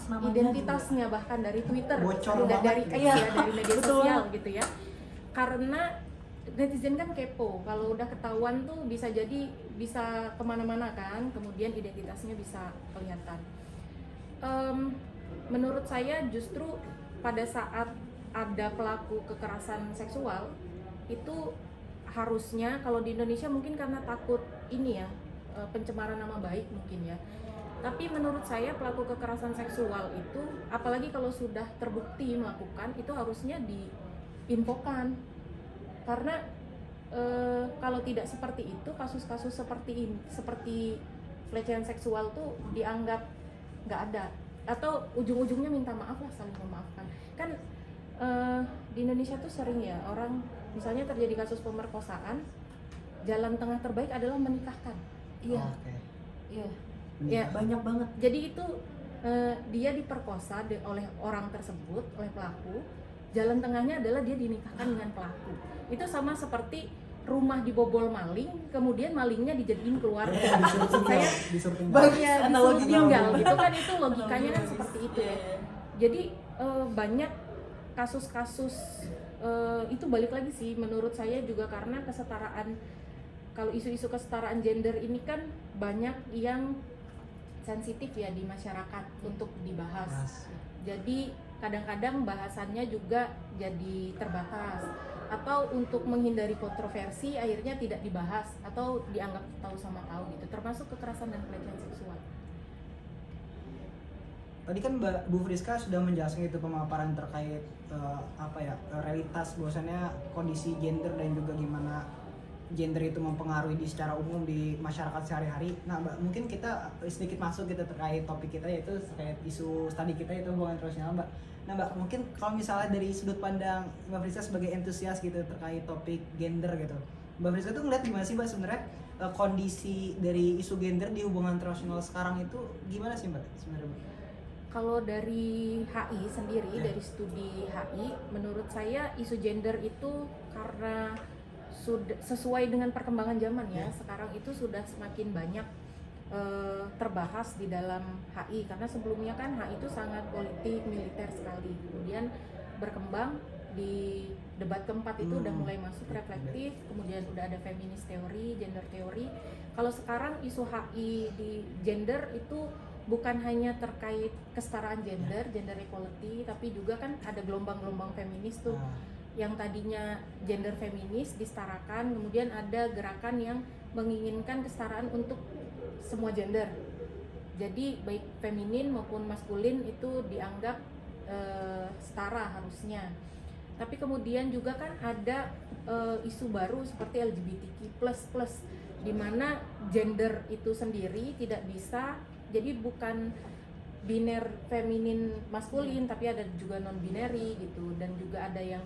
identitasnya bahkan dari Twitter, Bocor dari banget. X ya, dari media Betul. sosial gitu ya. Karena netizen kan kepo, kalau udah ketahuan tuh bisa kemana-mana kan, kemudian identitasnya bisa kelihatan. Menurut saya justru pada saat ada pelaku kekerasan seksual itu harusnya, kalau di Indonesia mungkin karena takut ini ya, pencemaran nama baik mungkin ya. Tapi menurut saya pelaku kekerasan seksual itu, apalagi kalau sudah terbukti melakukan, itu harusnya diinfokan. Karena kalau tidak seperti itu, kasus-kasus seperti pelecehan seksual tuh dianggap nggak ada, atau ujung-ujungnya minta maaf lah, saling memaafkan. Kan di Indonesia tuh sering ya orang, misalnya terjadi kasus pemerkosaan, jalan tengah terbaik adalah menikahkan. Iya. Oke. Iya. Ya, Banyak banget. jadi itu dia diperkosa oleh orang tersebut, oleh pelaku. Jalan tengahnya adalah dia dinikahkan dengan pelaku. Itu sama seperti rumah dibobol maling, kemudian malingnya dijadiin keluarga. Disuruh tinggal. Bagus, Ya, disuruh analoginya tinggal bagus. gitu kan, itu logikanya kan seperti itu ya. Iya. Jadi banyak kasus-kasus itu balik lagi sih menurut saya juga karena kesetaraan. Kalau isu-isu kesetaraan gender ini kan banyak yang sensitif ya di masyarakat untuk dibahas. Jadi kadang-kadang bahasannya juga jadi terbatas, atau untuk menghindari kontroversi akhirnya tidak dibahas atau dianggap tahu sama tahu gitu, termasuk kekerasan dan pelecehan seksual. Tadi kan Bu Friska sudah menjelaskan itu pemaparan terkait realitas bahwasannya kondisi gender dan juga gimana gender itu mempengaruhi secara umum di masyarakat sehari-hari. Nah, Mbak, mungkin kita sedikit masuk gitu terkait topik kita, yaitu terkait isu studi kita, yaitu hubungan internasional, Mbak. Nah, Mbak, mungkin kalau misalnya dari sudut pandang Mbak Friska sebagai entusias gitu terkait topik gender gitu, Mbak Friska tuh ngeliat gimana sih, Mbak, sebenarnya kondisi dari isu gender di hubungan internasional sekarang itu gimana sih, Mbak, sebenarnya, Mbak? Kalau dari HI sendiri, dari studi HI, menurut saya isu gender itu karena sudah sesuai dengan perkembangan zaman ya. Sekarang itu sudah semakin banyak terbahas di dalam HI, karena sebelumnya kan HI itu sangat politik, militer sekali. Kemudian berkembang di debat keempat itu udah mulai masuk reflektif, kemudian udah ada feminis teori, gender teori. Kalau sekarang isu HI di gender itu bukan hanya terkait kesetaraan gender, gender equality, tapi juga kan ada gelombang-gelombang feminis tuh. Yang tadinya gender feminis disetarakan, kemudian ada gerakan yang menginginkan kesetaraan untuk semua gender. Jadi baik feminin maupun maskulin itu dianggap setara harusnya. Tapi kemudian juga kan ada isu baru seperti LGBTQ++, di mana gender itu sendiri tidak bisa, jadi bukan biner feminin maskulin, tapi ada juga non binary gitu, dan juga ada yang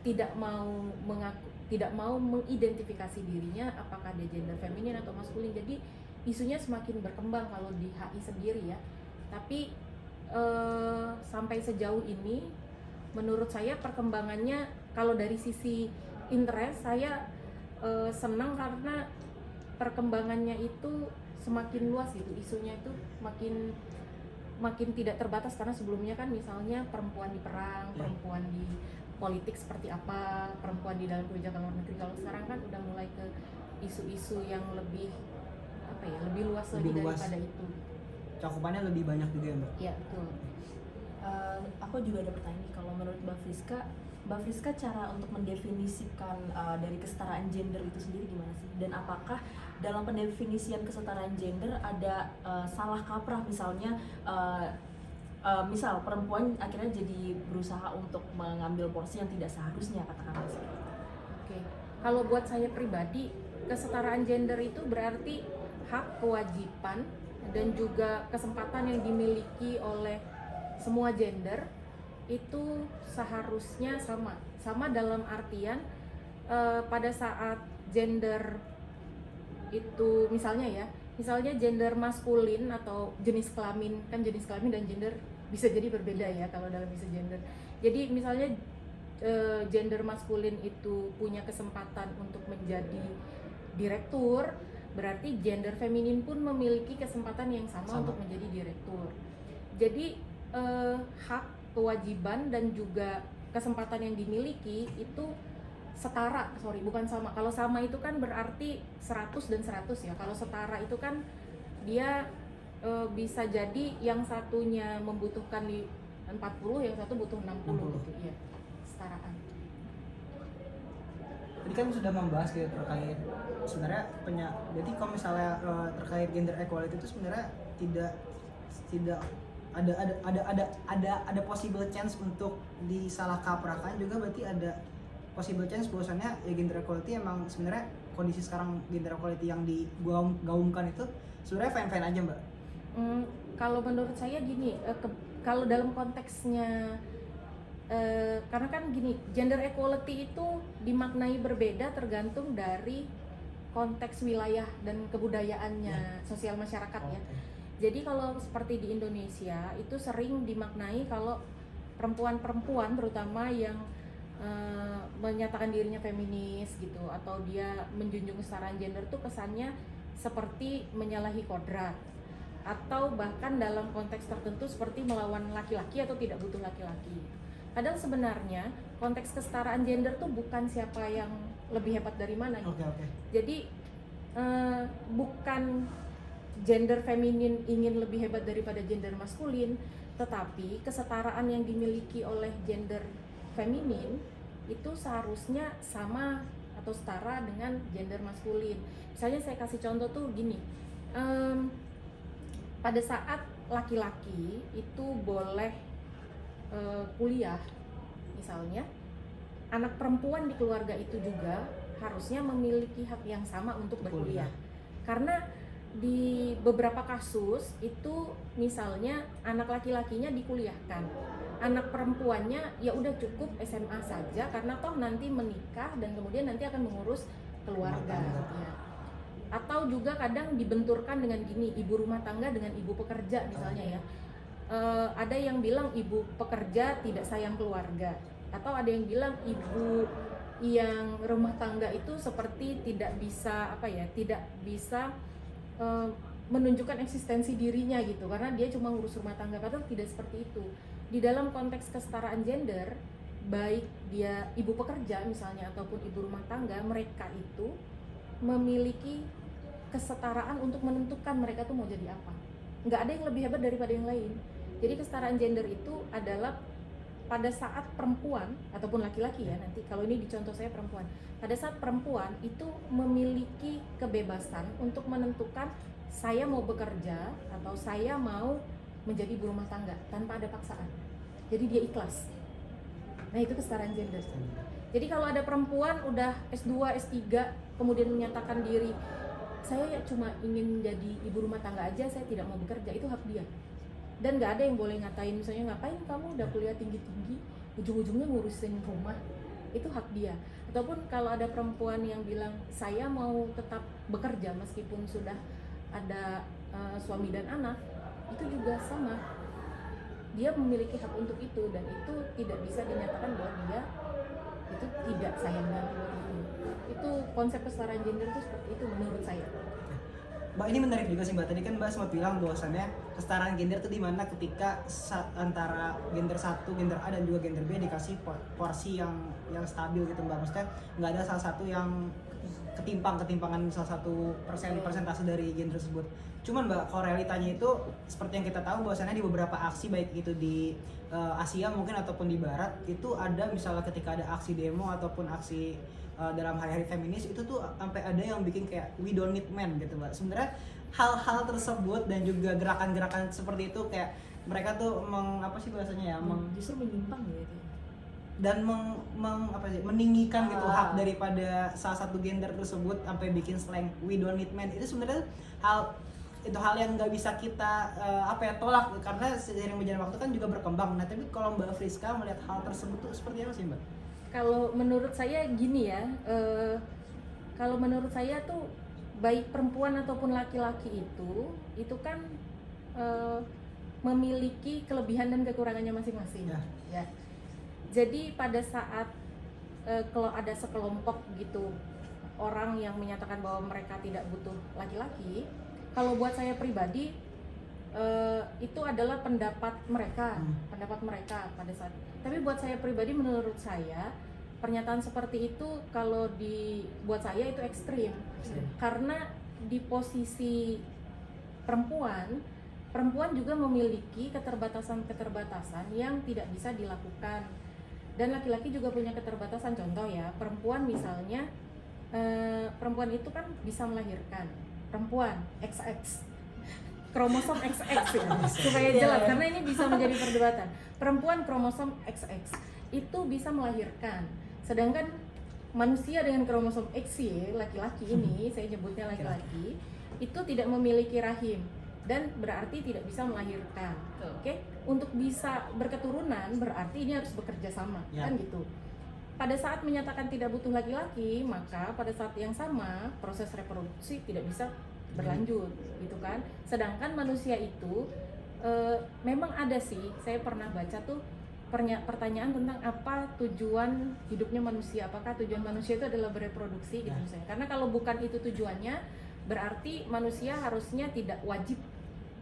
tidak mau mengidentifikasi dirinya apakah dia gender feminin atau maskulin. Jadi isunya semakin berkembang kalau di HI sendiri ya. Tapi sampai sejauh ini menurut saya perkembangannya, kalau dari sisi interest saya senang karena perkembangannya itu semakin luas gitu, isunya itu makin tidak terbatas. Karena sebelumnya kan misalnya perempuan di perang, perempuan di politik seperti apa, perempuan di dalam kebijakan luar negeri. Kalau sekarang kan udah mulai ke isu-isu yang lebih lebih luas lagi daripada itu. Cakupannya lebih banyak juga ya, Mbak? Iya, betul. Aku juga ada pertanyaan nih, kalau menurut Mbak Friska cara untuk mendefinisikan dari kesetaraan gender itu sendiri gimana sih? Dan apakah dalam pendefinisian kesetaraan gender ada salah kaprah, misalnya misal perempuan akhirnya jadi berusaha untuk mengambil porsi yang tidak seharusnya, katakanlah seperti itu. Oke. Kalau buat saya pribadi, kesetaraan gender itu berarti hak, kewajiban, dan juga kesempatan yang dimiliki oleh semua gender itu seharusnya sama dalam artian pada saat gender itu misalnya gender maskulin atau jenis kelamin, kan jenis kelamin dan gender bisa jadi berbeda ya kalau dalam isu gender. Jadi misalnya gender maskulin itu punya kesempatan untuk menjadi direktur, berarti gender feminin pun memiliki kesempatan yang sama untuk menjadi direktur. Jadi hak, kewajiban dan juga kesempatan yang dimiliki itu setara, bukan sama. Kalau sama itu kan berarti 100 dan 100 ya. Kalau setara itu kan dia bisa jadi yang satunya membutuhkan 40, yang satu butuh 60 gitu. Iya, setaraan. Tadi kan sudah membahas gitu terkait sebenarnya jadi kalau misalnya terkait gender equality itu sebenarnya tidak ada possible chance untuk disalah kaprahkan, juga berarti ada possible chance bahwasannya ya gender equality emang sebenarnya kondisi sekarang gender equality yang digaungkan itu sebenarnya fine aja mbak. Kalau menurut saya gini, kalau dalam konteksnya karena kan gini, gender equality itu dimaknai berbeda tergantung dari konteks wilayah dan kebudayaannya sosial masyarakat ya. Jadi kalau seperti di Indonesia itu sering dimaknai kalau perempuan-perempuan terutama yang menyatakan dirinya feminis gitu atau dia menjunjung kesetaraan gender tuh kesannya seperti menyalahi kodrat atau bahkan dalam konteks tertentu seperti melawan laki-laki atau tidak butuh laki-laki. Padahal sebenarnya konteks kesetaraan gender tuh bukan siapa yang lebih hebat dari mana gitu. Jadi bukan gender feminin ingin lebih hebat daripada gender maskulin, tetapi kesetaraan yang dimiliki oleh gender feminin itu seharusnya sama atau setara dengan gender maskulin. Misalnya saya kasih contoh tuh gini, pada saat laki-laki itu boleh kuliah misalnya, anak perempuan di keluarga itu juga harusnya memiliki hak yang sama untuk berkuliah. Karena di beberapa kasus itu misalnya anak laki-lakinya dikuliahkan, anak perempuannya ya udah cukup SMA saja karena toh nanti menikah dan kemudian nanti akan mengurus keluarga ya. Atau juga kadang dibenturkan dengan gini, ibu rumah tangga dengan ibu pekerja misalnya ya. Ada yang bilang ibu pekerja tidak sayang keluarga, atau ada yang bilang ibu yang rumah tangga itu seperti tidak bisa tidak bisa menunjukkan eksistensi dirinya gitu karena dia cuma ngurus rumah tangga. Padahal tidak seperti itu. Di dalam konteks kesetaraan gender, baik dia ibu pekerja misalnya ataupun ibu rumah tangga, mereka itu memiliki kesetaraan untuk menentukan mereka tuh mau jadi apa. Nggak ada yang lebih hebat daripada yang lain. Jadi kesetaraan gender itu adalah pada saat perempuan ataupun laki-laki ya, nanti kalau ini di contoh saya perempuan, pada saat perempuan itu memiliki kebebasan untuk menentukan saya mau bekerja atau saya mau menjadi ibu rumah tangga tanpa ada paksaan. Jadi dia ikhlas. Nah itu kesetaraan gender. Jadi kalau ada perempuan udah S2, S3 kemudian menyatakan diri saya ya cuma ingin jadi ibu rumah tangga aja, saya tidak mau bekerja, itu hak dia. Dan nggak ada yang boleh ngatain misalnya ngapain kamu udah kuliah tinggi-tinggi ujung-ujungnya ngurusin rumah, itu hak dia. Ataupun kalau ada perempuan yang bilang saya mau tetap bekerja meskipun sudah ada suami dan anak, itu juga sama, dia memiliki hak untuk itu dan itu tidak bisa dinyatakan bahwa dia itu tidak sayang dengan keluarganya. Itu konsep kesetaraan gender itu seperti itu menurut saya. Mbak, ini menarik juga sih Mbak, tadi kan Mbak sempat bilang bahwasannya kesetaraan gender itu dimana ketika antara gender satu, gender A dan juga gender B dikasih porsi yang stabil gitu Mbak, maksudnya nggak ada salah satu yang ketimpangan salah satu persentase dari gender tersebut. Cuman Mbak, kalau realitanya itu seperti yang kita tahu bahwasannya di beberapa aksi baik itu di Asia mungkin ataupun di Barat itu ada misalnya ketika ada aksi demo ataupun aksi dalam hari-hari feminis itu tuh sampai ada yang bikin kayak we don't need men gitu Mbak. Sebenarnya hal-hal tersebut dan juga gerakan-gerakan seperti itu kayak mereka tuh justru menyimpang gitu dan meninggikan gitu hak daripada salah satu gender tersebut sampai bikin slang we don't need men. Itu sebenarnya hal yang nggak bisa kita tolak karena seiring berjalan waktu kan juga berkembang. Nah tapi kalau Mbak Friska melihat hal tersebut tuh seperti apa sih Mbak? Kalau menurut saya gini ya, kalau menurut saya tuh baik perempuan ataupun laki-laki itu kan memiliki kelebihan dan kekurangannya masing-masing. Ya. Jadi pada saat kalau ada sekelompok gitu orang yang menyatakan bahwa mereka tidak butuh laki-laki, kalau buat saya pribadi itu adalah pendapat mereka, pada saat. Tapi buat saya pribadi, menurut saya pernyataan seperti itu kalau buat saya itu ekstrim. Karena di posisi perempuan juga memiliki keterbatasan yang tidak bisa dilakukan, dan laki-laki juga punya keterbatasan. Contoh ya, perempuan misalnya, perempuan itu kan bisa melahirkan, perempuan XX, kromosom XX ya, supaya jelas, karena ini bisa menjadi perdebatan. Perempuan kromosom XX itu bisa melahirkan, sedangkan manusia dengan kromosom XY, laki-laki ini, saya nyebutnya laki-laki, itu tidak memiliki rahim dan berarti tidak bisa melahirkan. Oke, untuk bisa berketurunan berarti ini harus bekerja sama, kan gitu. Pada saat menyatakan tidak butuh laki-laki, maka pada saat yang sama proses reproduksi tidak bisa berlanjut, gitu kan. Sedangkan manusia itu memang ada sih, saya pernah baca tuh pertanyaan tentang apa tujuan hidupnya manusia. Apakah tujuan manusia itu adalah bereproduksi, gitu misalnya. Karena kalau bukan itu tujuannya, berarti manusia harusnya tidak wajib,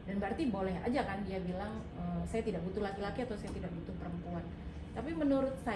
dan berarti boleh aja kan dia bilang saya tidak butuh laki-laki atau saya tidak butuh perempuan. Tapi menurut saya